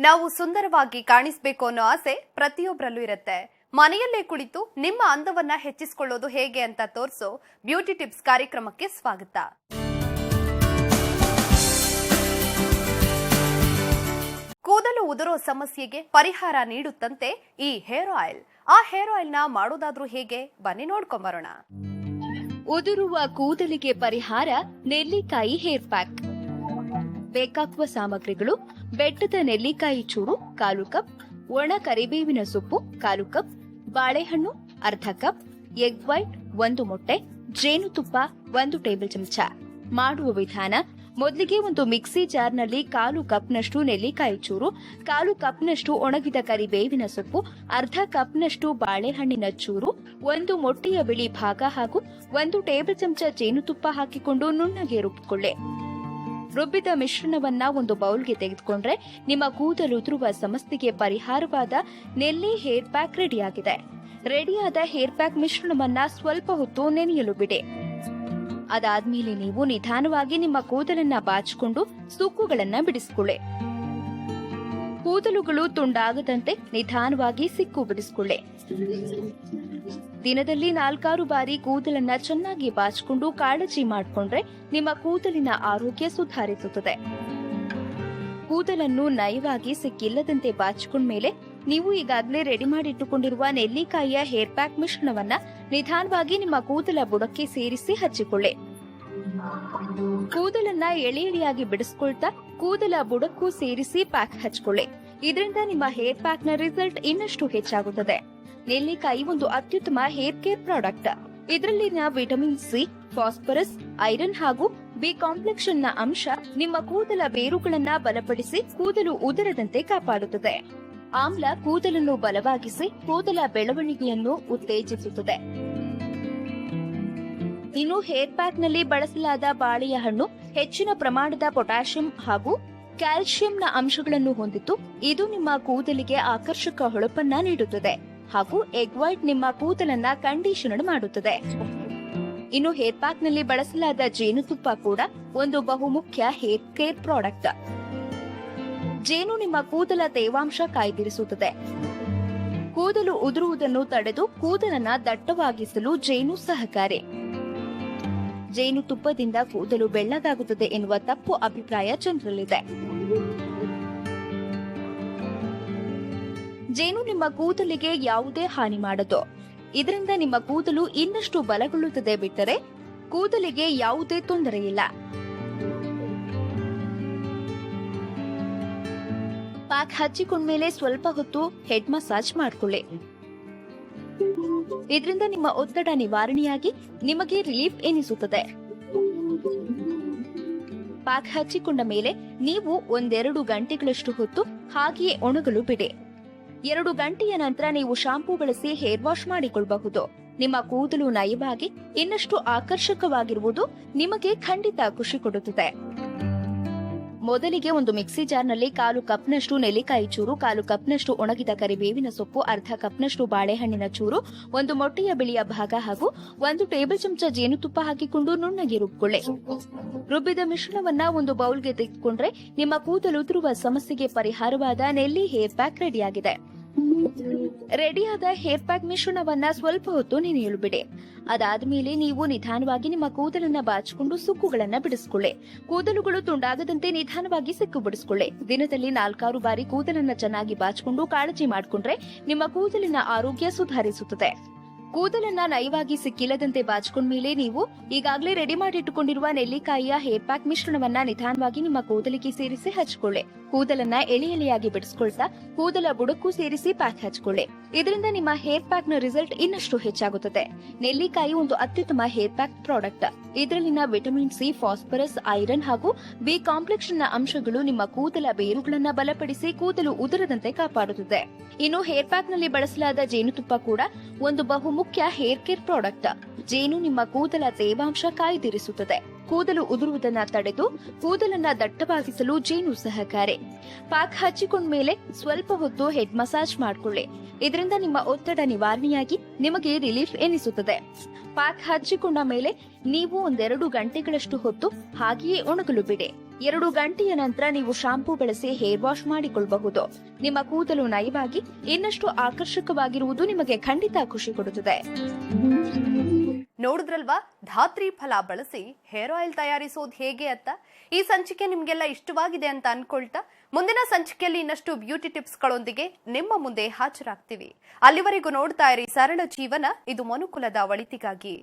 ನಾವು ಸುಂದರವಾಗಿ ಕಾಣಿಸಬೇಕು ಅನ್ನೋ ಆಸೆ ಪ್ರತಿಯೊಬ್ಬರಲ್ಲೂ ಇರುತ್ತೆ. ಮನೆಯಲ್ಲೇ ಕುಳಿತು ನಿಮ್ಮ ಅಂದವನ್ನ ಹೆಚ್ಚಿಸಿಕೊಳ್ಳೋದು ಹೇಗೆ ಅಂತ ತೋರಿಸೋ ಬ್ಯೂಟಿ ಟಿಪ್ಸ್ ಕಾರ್ಯಕ್ರಮಕ್ಕೆ ಸ್ವಾಗತ. ಕೂದಲು ಉದುರೋ ಸಮಸ್ಯೆಗೆ ಪರಿಹಾರ ನೀಡುತ್ತಂತೆ ಈ ಹೇರ್ ಆಯಿಲ್. ಆ ಹೇರ್ ಆಯಿಲ್ ನ ಮಾಡೋದಾದ್ರೂ ಹೇಗೆ, ಬನ್ನಿ ನೋಡ್ಕೊಂಬರೋಣ. ಉದುರುವ ಕೂದಲಿಗೆ ಪರಿಹಾರ ನೆಲ್ಲಿಕಾಯಿ ಹೇರ್ ಪ್ಯಾಕ್. ಬೇಕಾಗುವ ಸಾಮಗ್ರಿಗಳು: ಬೆಟ್ಟದ ನೆಲ್ಲಿಕಾಯಿ ಚೂರು ಕಾಲು ಕಪ್, ಒಣ ಕರಿಬೇವಿನ ಸೊಪ್ಪು ಕಾಲು ಕಪ್, ಬಾಳೆಹಣ್ಣು ಅರ್ಧ ಕಪ್, ಎಗ್ ವೈಟ್ 1 ಮೊಟ್ಟೆ, ಜೇನುತುಪ್ಪ 1 ಟೇಬಲ್ ಚಮಚ. ಮಾಡುವ ವಿಧಾನ: ಮೊದಲಿಗೆ ಒಂದು ಮಿಕ್ಸಿ ಜಾರ್ನಲ್ಲಿ ಕಾಲು ಕಪ್ನಷ್ಟು ನೆಲ್ಲಿಕಾಯಿ ಚೂರು, ಕಾಲು ಕಪ್ನಷ್ಟು ಒಣಗಿದ ಕರಿಬೇವಿನ ಸೊಪ್ಪು, ಅರ್ಧ ಕಪ್ನಷ್ಟು ಬಾಳೆಹಣ್ಣಿನ ಚೂರು, 1 ಮೊಟ್ಟೆಯ ಬಿಳಿ ಭಾಗ ಹಾಗೂ 1 ಟೇಬಲ್ ಚಮಚ ಜೇನುತುಪ್ಪ ಹಾಕಿಕೊಂಡು ನುಣ್ಣಗೆ ರುಬ್ಬಿಕೊಳ್ಳಿ. ರುಬ್ಬಿದ ಮಿಶ್ರಣವನ್ನ ಒಂದು ಬೌಲ್ಗೆ ತೆಗೆದುಕೊಂಡ್ರೆ ನಿಮ್ಮ ಕೂದಲು ಉದುರುವ ಸಮಸ್ಯೆಗೆ ಪರಿಹಾರವಾದ ನೆಲ್ಲಿ ಹೇರ್ ಪ್ಯಾಕ್ ರೆಡಿಯಾಗಿದೆ. ರೆಡಿಯಾದ ಹೇರ್ ಪ್ಯಾಕ್ ಮಿಶ್ರಣವನ್ನ ಸ್ವಲ್ಪ ಹೊತ್ತು ನೆನೆಯಲು ಬಿಡಿ. ಅದಾದ್ಮೇಲೆ ನೀವು ನಿಧಾನವಾಗಿ ನಿಮ್ಮ ಕೂದಲನ್ನ ಬಾಚಿಕೊಂಡು ಸುಕ್ಕುಗಳನ್ನ ಬಿಡಿಸಿಕೊಳ್ಳಿ. ಕೂದಲುಗಳು ತುಂಡಾಗದಂತೆ ನಿಧಾನವಾಗಿ ಸಿಕ್ಕು ಬಿಡಿಸಿಕೊಳ್ಳಿ. ದಿನದಲ್ಲಿ 4-6 ಬಾರಿ ಕೂದಲನ್ನ ಚೆನ್ನಾಗಿ ಬಾಚಿಕೊಂಡು ಕಾಳಜಿ ಮಾಡಿಕೊಂಡ್ರೆ ನಿಮ್ಮ ಕೂದಲಿನ ಆರೋಗ್ಯ ಸುಧಾರಿಸುತ್ತದೆ. ಕೂದಲನ್ನು ನಯವಾಗಿ ಸಿಕ್ಕಿಲ್ಲದಂತೆ ಬಾಚಿಕೊಂಡ್ಮೇಲೆ ನೀವು ಈಗಾಗಲೇ ರೆಡಿ ಮಾಡಿಟ್ಟುಕೊಂಡಿರುವ ನೆಲ್ಲಿಕಾಯಿಯ ಹೇರ್ ಪ್ಯಾಕ್ ಮಿಶ್ರಣವನ್ನ ನಿಧಾನವಾಗಿ ನಿಮ್ಮ ಕೂದಲ ಬುಡಕ್ಕೆ ಸೇರಿಸಿ ಹಚ್ಚಿಕೊಳ್ಳಿ. ಕೂದಲನ್ನ ಎಳೆ ಎಳೆಯಾಗಿ ಬಿಡಿಸಿಕೊಳ್ತಾ ಕೂದಲ ಬುಡಕ್ಕೂ ಸೇರಿಸಿ ಪ್ಯಾಕ್ ಹಚ್ಕೊಳ್ಳಿ. ಇದರಿಂದ ನಿಮ್ಮ ಹೇರ್ ಪ್ಯಾಕ್ ನ ರಿಸಲ್ಟ್ ಇನ್ನಷ್ಟು ಹೆಚ್ಚಾಗುತ್ತದೆ. ನೆಲ್ಲಿಕಾಯಿ ಒಂದು ಅತ್ಯುತ್ತಮ ಹೇರ್ ಕೇರ್ ಪ್ರಾಡಕ್ಟ್. ಇದರಲ್ಲಿನ ವಿಟಮಿನ್ ಸಿ, ಫಾಸ್ಫರಸ್, ಐರನ್ ಹಾಗೂ ಬಿ ಕಾಂಪ್ಲೆಕ್ಸ್ ನ ಅಂಶ ನಿಮ್ಮ ಕೂದಲ ಬೇರುಗಳನ್ನ ಬಲಪಡಿಸಿ ಕೂದಲು ಉದುರದಂತೆ ಕಾಪಾಡುತ್ತದೆ. ಆಮ್ಲ ಕೂದಲನ್ನು ಬಲವಾಗಿಸಿ ಕೂದಲ ಬೆಳವಣಿಗೆಯನ್ನು ಉತ್ತೇಜಿಸುತ್ತದೆ. ಇನ್ನು ಹೇರ್ ಪ್ಯಾಕ್ ನಲ್ಲಿ ಬಳಸಲಾದ ಬಾಳೆಯ ಹಣ್ಣು ಹೆಚ್ಚಿನ ಪ್ರಮಾಣದ ಪೊಟ್ಯಾಷಿಯಂ ಹಾಗೂ ಕ್ಯಾಲ್ಸಿಯಂನ ಅಂಶಗಳನ್ನು ಹೊಂದಿದ್ದು ಇದು ನಿಮ್ಮ ಕೂದಲಿಗೆ ಆಕರ್ಷಕ ಹೊಳಪನ್ನ ನೀಡುತ್ತದೆ ಹಾಗೂ ಎಗ್ ವೈಟ್ ನಿಮ್ಮ ಕೂದಲನ್ನ ಕಂಡೀಷನರ್ ಮಾಡುತ್ತದೆ. ಇನ್ನು ಹೇರ್ ಪ್ಯಾಕ್ ನಲ್ಲಿ ಬಳಸಲಾದ ಜೇನುತುಪ್ಪ ಕೂಡ ಒಂದು ಬಹುಮುಖ್ಯ ಹೇರ್ ಕೇರ್ ಪ್ರಾಡಕ್ಟ್. ಜೇನು ನಿಮ್ಮ ಕೂದಲ ತೇವಾಂಶ ಕಾಯ್ದಿರಿಸುತ್ತದೆ. ಕೂದಲು ಉದುರುವುದನ್ನು ತಡೆದು ಕೂದಲನ್ನ ದಟ್ಟವಾಗಿಸಲು ಜೇನು ಸಹಕಾರಿ. ಜೇನುತುಪ್ಪದಿಂದ ಕೂದಲು ಬೆಳ್ಳಗಾಗುತ್ತದೆ ಎನ್ನುವ ತಪ್ಪು ಅಭಿಪ್ರಾಯ ಜನರಲ್ಲಿದೆ. ಜೇನು ನಿಮ್ಮ ಕೂದಲಿಗೆ ಯಾವುದೇ ಹಾನಿ ಮಾಡದು. ಇದರಿಂದ ನಿಮ್ಮ ಕೂದಲು ಇನ್ನಷ್ಟು ಬಲಗೊಳ್ಳುತ್ತದೆ ಬಿಟ್ಟರೆ ಕೂದಲಿಗೆ ಯಾವುದೇ ತೊಂದರೆ ಇಲ್ಲ. ಪ್ಯಾಕ್ ಹಚ್ಚಿಕೊಂಡ್ಮೇಲೆ ಸ್ವಲ್ಪ ಹೊತ್ತು ಹೆಡ್ ಮಸಾಜ್ ಮಾಡಿಕೊಳ್ಳಿ. ಇದರಿಂದ ನಿಮ್ಮ ಒತ್ತಡ ನಿವಾರಣೆಯಾಗಿ ನಿಮಗೆ ರಿಲೀಫ್ ಎನಿಸುತ್ತದೆ. ಪ್ಯಾಕ್ ಹಚ್ಚಿಕೊಂಡ ಮೇಲೆ ನೀವು 1-2 ಗಂಟೆಗಳಷ್ಟು ಹೊತ್ತು ಹಾಗೆಯೇ ಒಣಗಲು ಬಿಡಿ. 2 ಗಂಟೆಯ ನಂತರ ನೀವು ಶಾಂಪೂ ಬಳಸಿ ಹೇರ್ ವಾಶ್ ಮಾಡಿಕೊಳ್ಳಬಹುದು. ನಿಮ್ಮ ಕೂದಲು ನಯವಾಗಿ ಇನ್ನಷ್ಟು ಆಕರ್ಷಕವಾಗಿರುವುದು ನಿಮಗೆ ಖಂಡಿತ ಖುಷಿ ಕೊಡುತ್ತದೆ. ಮೊದಲಿಗೆ ಒಂದು ಮಿಕ್ಸಿ ಜಾರ್ನಲ್ಲಿ ಕಾಲು ಕಪ್ನಷ್ಟು ನೆಲ್ಲಿಕಾಯಿ ಚೂರು, ಕಾಲು ಕಪ್ನಷ್ಟು ಒಣಗಿದ ಕರಿಬೇವಿನ ಸೊಪ್ಪು, ಅರ್ಧ ಕಪ್ನಷ್ಟು ಬಾಳೆಹಣ್ಣಿನ ಚೂರು, 1 ಮೊಟ್ಟೆಯ ಬಿಳಿಯ ಭಾಗ ಹಾಗೂ 1 ಟೇಬಲ್ ಚಮಚ ಜೇನುತುಪ್ಪ ಹಾಕಿಕೊಂಡು ನುಣ್ಣಗೆ ರುಬ್ಬಿಕೊಳ್ಳಿ. ರುಬ್ಬಿದ ಮಿಶ್ರಣವನ್ನ ಒಂದು ಬೌಲ್ಗೆ ತೆಗೆದುಕೊಂಡ್ರೆ ನಿಮ್ಮ ಕೂದಲು ಉದುರುವ ಸಮಸ್ಯೆಗೆ ಪರಿಹಾರವಾದ ನೆಲ್ಲಿ ಹೇರ್ ಪ್ಯಾಕ್ ರೆಡಿಯಾಗಿದೆ. ರೆಡಿಯಾದ ಹೇರ್ ಪ್ಯಾಕ್ ಮಿಶ್ರಣವನ್ನ ಸ್ವಲ್ಪ ಹೊತ್ತು ನೆನೆಯಲು ಬಿಡಿ. ಅದಾದ್ಮೇಲೆ ನೀವು ನಿಧಾನವಾಗಿ ನಿಮ್ಮ ಕೂದಲನ್ನ ಬಾಚಿಕೊಂಡು ಸುಕ್ಕುಗಳನ್ನ ಬಿಡಿಸಿಕೊಳ್ಳಿ. ಕೂದಲುಗಳು ತುಂಡಾಗದಂತೆ ನಿಧಾನವಾಗಿ ಸಿಕ್ಕು ಬಿಡಿಸಿಕೊಳ್ಳಿ. ದಿನದಲ್ಲಿ 4-6 ಬಾರಿ ಕೂದಲನ್ನ ಚೆನ್ನಾಗಿ ಬಾಚಿಕೊಂಡು ಕಾಳಜಿ ಮಾಡಿಕೊಂಡ್ರೆ ನಿಮ್ಮ ಕೂದಲಿನ ಆರೋಗ್ಯ ಸುಧಾರಿಸುತ್ತದೆ. ಕೂದಲನ್ನ ನಯವಾಗಿ ಸಿಕ್ಕಿಲ್ಲದಂತೆ ಬಾಚಿಕೊಂಡ್ಮೇಲೆ ನೀವು ಈಗಾಗಲೇ ರೆಡಿ ಮಾಡಿಟ್ಟುಕೊಂಡಿರುವ ನೆಲ್ಲಿಕಾಯಿಯ ಹೇರ್ ಪ್ಯಾಕ್ ಮಿಶ್ರಣವನ್ನ ನಿಧಾನವಾಗಿ ನಿಮ್ಮ ಕೂದಲಿಗೆ ಸೇರಿಸಿ ಹಚ್ಕೊಳ್ಳಿ. ಕೂದಲನ್ನ ಎಳೆ ಎಳೆಯಾಗಿ ಬಿಡಿಸಿಕೊಳ್ತಾ ಕೂದಲ ಬುಡಕ್ಕೂ ಸೇರಿಸಿ ಪ್ಯಾಕ್ ಹಚ್ಕೊಳ್ಳಿ. ಇದರಿಂದ ನಿಮ್ಮ ಹೇರ್ ಪ್ಯಾಕ್ ನ ರಿಸಲ್ಟ್ ಇನ್ನಷ್ಟು ಹೆಚ್ಚಾಗುತ್ತದೆ. ನೆಲ್ಲಿಕಾಯಿ ಒಂದು ಅತ್ಯುತ್ತಮ ಹೇರ್ ಪ್ಯಾಕ್ ಪ್ರಾಡಕ್ಟ್. ಇದರಲ್ಲಿನ ವಿಟಮಿನ್ ಸಿ, ಫಾಸ್ಫರಸ್, ಐರನ್ ಹಾಗೂ ಬಿ ಕಾಂಪ್ಲೆಕ್ಸ್ ನ ಅಂಶಗಳು ನಿಮ್ಮ ಕೂದಲ ಬೇರುಗಳನ್ನ ಬಲಪಡಿಸಿ ಕೂದಲು ಉದುರದಂತೆ ಕಾಪಾಡುತ್ತದೆ. ಇನ್ನು ಹೇರ್ ಪ್ಯಾಕ್ ನಲ್ಲಿ ಬಳಸಲಾದ ಜೇನುತುಪ್ಪ ಕೂಡ ಒಂದು ಬಹುಮುಖ್ಯ ಹೇರ್ ಕೇರ್ ಪ್ರಾಡಕ್ಟ್. ಜೇನು ನಿಮ್ಮ ಕೂದಲ ತೇವಾಂಶ ಕಾಯ್ದಿರಿಸುತ್ತದೆ. ಕೂದಲು ಉದುರುವುದನ್ನ ತಡೆದು ಕೂದಲನ್ನ ದಟ್ಟವಾಗಿಸಲು ಜೇನು ಸಹಕಾರಿ. ಪ್ಯಾಕ್ ಹಚ್ಚಿಕೊಂಡ್ಮೇಲೆ ಸ್ವಲ್ಪ ಹೊತ್ತು ಹೆಡ್ ಮಸಾಜ್ ಮಾಡಿಕೊಳ್ಳಿ. ಇದರಿಂದ ನಿಮ್ಮ ಒತ್ತಡ ನಿವಾರಣೆಯಾಗಿ ನಿಮಗೆ ರಿಲೀಫ್ ಎನಿಸುತ್ತದೆ. ಪ್ಯಾಕ್ ಹಚ್ಚಿಕೊಂಡ ಮೇಲೆ ನೀವು 1-2 ಗಂಟೆಗಳಷ್ಟು ಹೊತ್ತು ಹಾಗೆಯೇ ಒಣಗಲು ಬಿಡಿ. 2 ಗಂಟೆಯ ನಂತರ ನೀವು ಶಾಂಪೂ ಬಳಸಿ ಹೇರ್ ವಾಶ್ ಮಾಡಿಕೊಳ್ಳಬಹುದು. ನಿಮ್ಮ ಕೂದಲು ನಯವಾಗಿ ಇನ್ನಷ್ಟು ಆಕರ್ಷಕವಾಗಿರುವುದು ನಿಮಗೆ ಖಂಡಿತ ಖುಷಿ ಕೊಡುತ್ತದೆ. ನೋಡಿದ್ರಲ್ವಾ, ಧಾತ್ರಿ ಫಲ ಬಳಸಿ ಹೇರ್ ಆಯಿಲ್ ತಯಾರಿಸೋದು ಹೇಗೆ ಅಂತ. ಈ ಸಂಚಿಕೆ ನಿಮ್ಗೆಲ್ಲ ಇಷ್ಟವಾಗಿದೆ ಅಂತ ಅನ್ಕೊಳ್ತಾ ಮುಂದಿನ ಸಂಚಿಕೆಯಲ್ಲಿ ಇನ್ನಷ್ಟು ಬ್ಯೂಟಿ ಟಿಪ್ಸ್ಗಳೊಂದಿಗೆ ನಿಮ್ಮ ಮುಂದೆ ಹಾಜರಾಗ್ತೀವಿ. ಅಲ್ಲಿವರೆಗೂ ನೋಡ್ತಾ ಇರಿ ಸರಳ ಜೀವನ, ಇದು ಮನುಕುಲದ ಒಳಿತಿಗಾಗಿ.